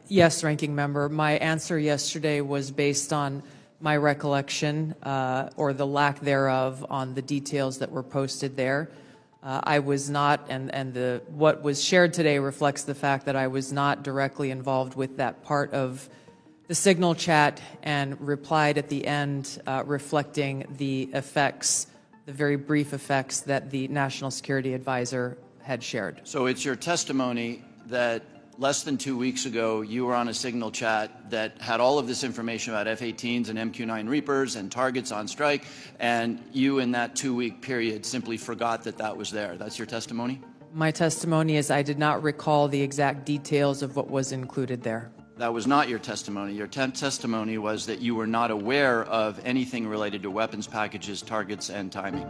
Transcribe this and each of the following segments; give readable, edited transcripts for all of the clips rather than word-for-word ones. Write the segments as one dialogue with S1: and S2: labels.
S1: Yes, Ranking Member. My answer yesterday was based on my recollection or the lack thereof on the details that were posted there. I was not, and what was shared today reflects the fact that I was not directly involved with that part of the Signal chat and replied at the end reflecting the effects, the very brief effects that the National Security Advisor had shared.
S2: So it's your testimony that less than 2 weeks ago, you were on a Signal chat that had all of this information about F-18s and MQ-9 Reapers and targets on strike, and you in that 2-week period simply forgot that that was there. That's your testimony?
S1: My testimony is I did not recall the exact details of what was included there.
S2: That was not your testimony. Your testimony was that you were not aware of anything related to weapons packages, targets, and timing.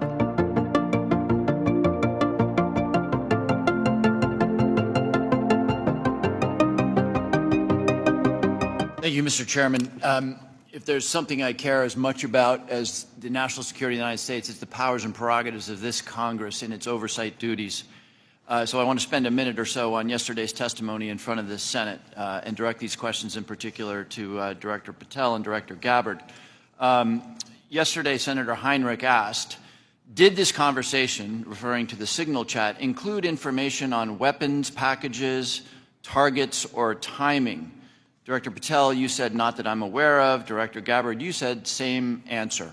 S2: Thank you, Mr. Chairman. If there's something I care as much about as the national security of the United States, it's the powers and prerogatives of this Congress in its oversight duties. So I want to spend a minute or so on yesterday's testimony in front of the Senate and direct these questions in particular to Director Patel and Director Gabbard. Yesterday, Senator Heinrich asked, did this conversation, referring to the Signal chat, include information on weapons packages, targets, or timing? Director Patel, you said not that I'm aware of. Director Gabbard, you said same answer.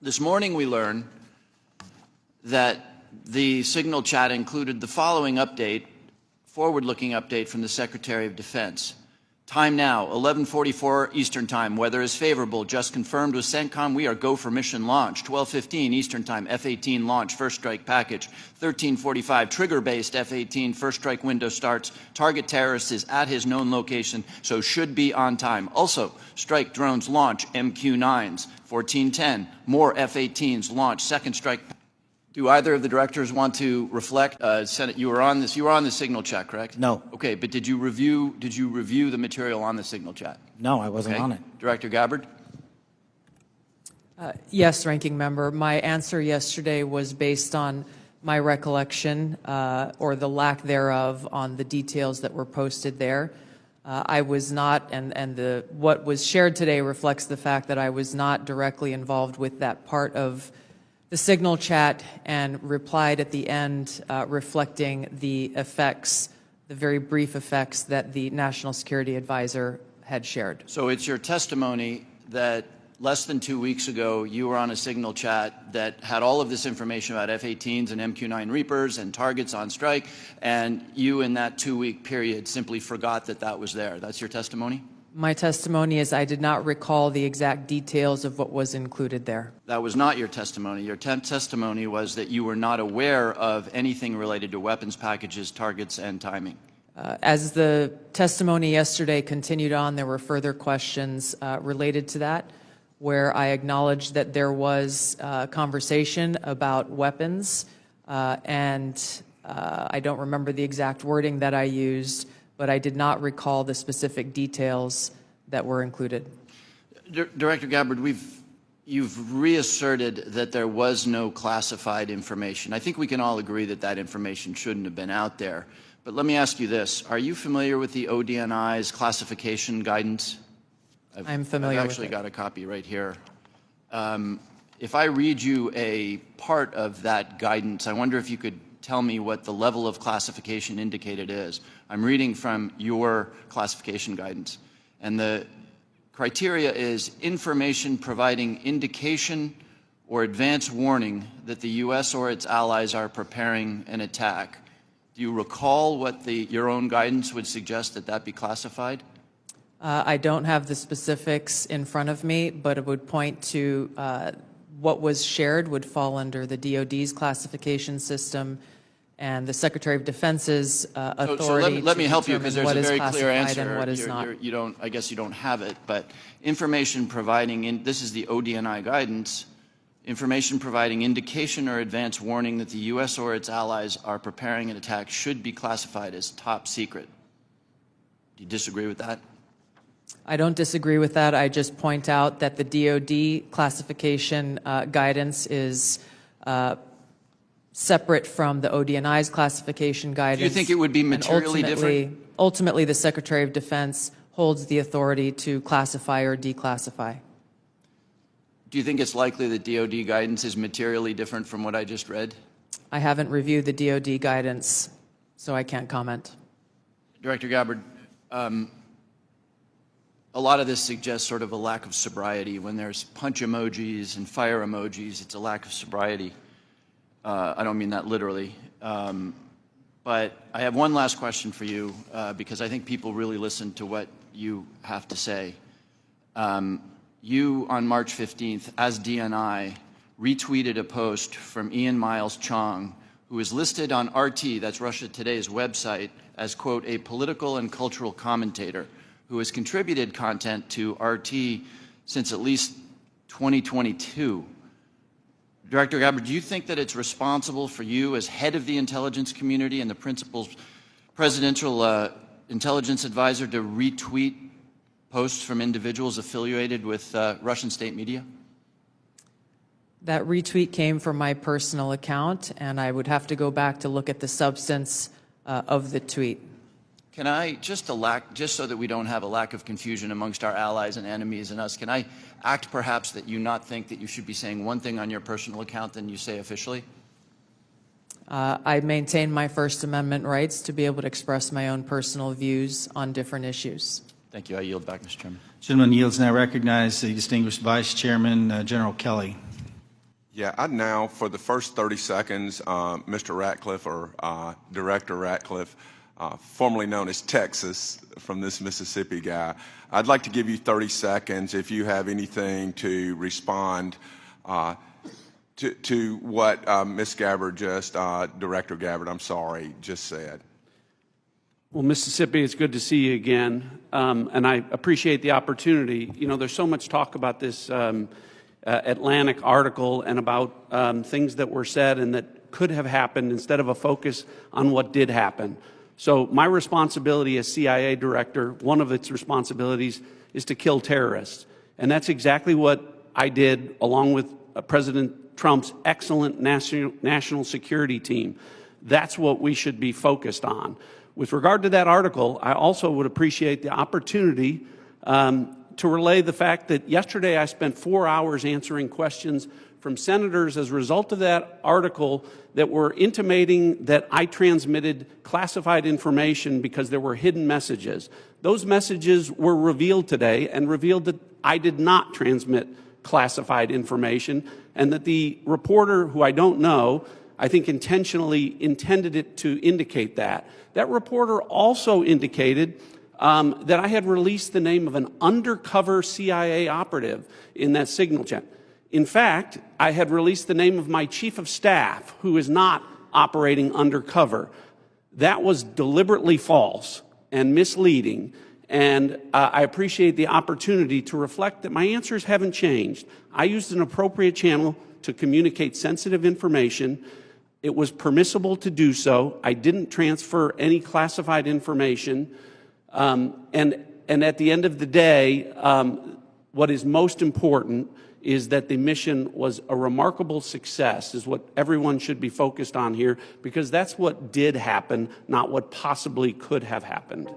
S2: This morning we learned that the Signal chat included the following update, forward-looking update from the Secretary of Defense. Time now, 11:44 Eastern Time. Weather is favorable. Just confirmed with CENTCOM. We are go for mission launch. 12:15 Eastern Time. F-18 launch. First strike package. 13:45 trigger-based F-18 first strike window starts. Target terrorist is at his known location, so should be on time. Also, strike drones launch. MQ-9s. 14:10 more F-18s launch. Second strike. Do either of the directors want to reflect? Senate, you were on the Signal chat, correct?
S3: No.
S2: Okay, but did you review the material on the Signal chat?
S3: No, I wasn't on it.
S2: Director Gabbard?
S1: Yes, Ranking Member. My answer yesterday was based on my recollection or the lack thereof on the details that were posted there. I was not, and what was shared today reflects the fact that I was not directly involved with that part of the Signal chat and replied at the end reflecting the effects, the very brief effects that the National Security Advisor had shared.
S2: So it's your testimony that less than 2 weeks ago you were on a Signal chat that had all of this information about F-18s and MQ-9 Reapers and targets on strike, and you in that 2-week period simply forgot that that was there. That's your testimony?
S1: My testimony is I did not recall the exact details of what was included there.
S2: That was not your testimony. Your testimony was that you were not aware of anything related to weapons packages, targets, and timing.
S1: As the testimony yesterday continued on, there were further questions related to that, where I acknowledged that there was conversation about weapons, and I don't remember the exact wording that I used, but I did not recall the specific details that were included.
S2: Director Gabbard, you've reasserted that there was no classified information. I think we can all agree that that information shouldn't have been out there. But let me ask you this. Are you familiar with the ODNI's classification guidance?
S1: I'm familiar with it.
S2: I've actually got a copy right here. If I read you a part of that guidance, I wonder if you could tell me what the level of classification indicated is. I'm reading from your classification guidance. And the criteria is information providing indication or advance warning that the U.S. or its allies are preparing an attack. Do you recall what your own guidance would suggest that be classified?
S1: I don't have the specifics in front of me, but it would point to what was shared would fall under the DoD's classification system and the Secretary of Defense's authority.
S2: So let me help you, because there's a very clear answer.
S1: And what is not.
S2: I guess you don't have it, but information providing, this is the ODNI guidance, information providing indication or advance warning that the U.S. or its allies are preparing an attack should be classified as top secret. Do you disagree with that?
S1: I don't disagree with that. I just point out that the DoD classification guidance is separate from the ODNI's classification guidance.
S2: Do you think it would be materially different?
S1: ultimately, the Secretary of Defense holds the authority to classify or declassify.
S2: Do you think it's likely that DoD guidance is materially different from what I just read?
S1: I haven't reviewed the DoD guidance, so I can't comment.
S2: Director Gabbard, a lot of this suggests sort of a lack of sobriety. When there's punch emojis and fire emojis, it's a lack of sobriety. I don't mean that literally. But I have one last question for you, because I think people really listen to what you have to say. You, on March 15th, as DNI, retweeted a post from Ian Miles Chong, who is listed on RT, that's Russia Today's website, as, quote, a political and cultural commentator who has contributed content to RT since at least 2022. Director Gabbard, do you think that it's responsible for you as head of the intelligence community and the principal presidential intelligence advisor to retweet posts from individuals affiliated with Russian state media?
S1: That retweet came from my personal account, and I would have to go back to look at the substance of the tweet.
S2: Can I, just so that we don't have a lack of confusion amongst our allies and enemies and us, can I act perhaps that you not think that you should be saying one thing on your personal account than you say officially?
S1: I maintain my First Amendment rights to be able to express my own personal views on different issues.
S2: Thank you. I yield back, Mr. Chairman.
S3: Gentleman yields. Now recognize the distinguished Vice Chairman, General Kelly.
S4: Yeah, I'd now, for the first 30 seconds, Mr. Ratcliffe, or Director Ratcliffe, formerly known as Texas, from this Mississippi guy, I'd like to give you 30 seconds if you have anything to respond to what Ms. Gabbard Director Gabbard, I'm sorry, just said.
S5: Well, Mississippi, it's good to see you again, and I appreciate the opportunity. You know, there's so much talk about this Atlantic article and about things that were said and that could have happened instead of a focus on what did happen. So my responsibility as CIA director, one of its responsibilities is to kill terrorists. And that's exactly what I did along with President Trump's excellent national security team. That's what we should be focused on. With regard to that article, I also would appreciate the opportunity to relay the fact that yesterday I spent 4 hours answering questions from senators as a result of that article that were intimating that I transmitted classified information because there were hidden messages. Those messages were revealed today and revealed that I did not transmit classified information, and that the reporter, who I don't know, I think intentionally intended it to indicate that. That reporter also indicated that I had released the name of an undercover CIA operative in that signal chat. In fact, I had released the name of my chief of staff, who is not operating undercover. That was deliberately false and misleading, and I appreciate the opportunity to reflect that my answers haven't changed. I used an appropriate channel to communicate sensitive information. It was permissible to do so. I didn't transfer any classified information. And at the end of the day, what is most important is that the mission was a remarkable success, is what everyone should be focused on here, because that's what did happen, not what possibly could have happened.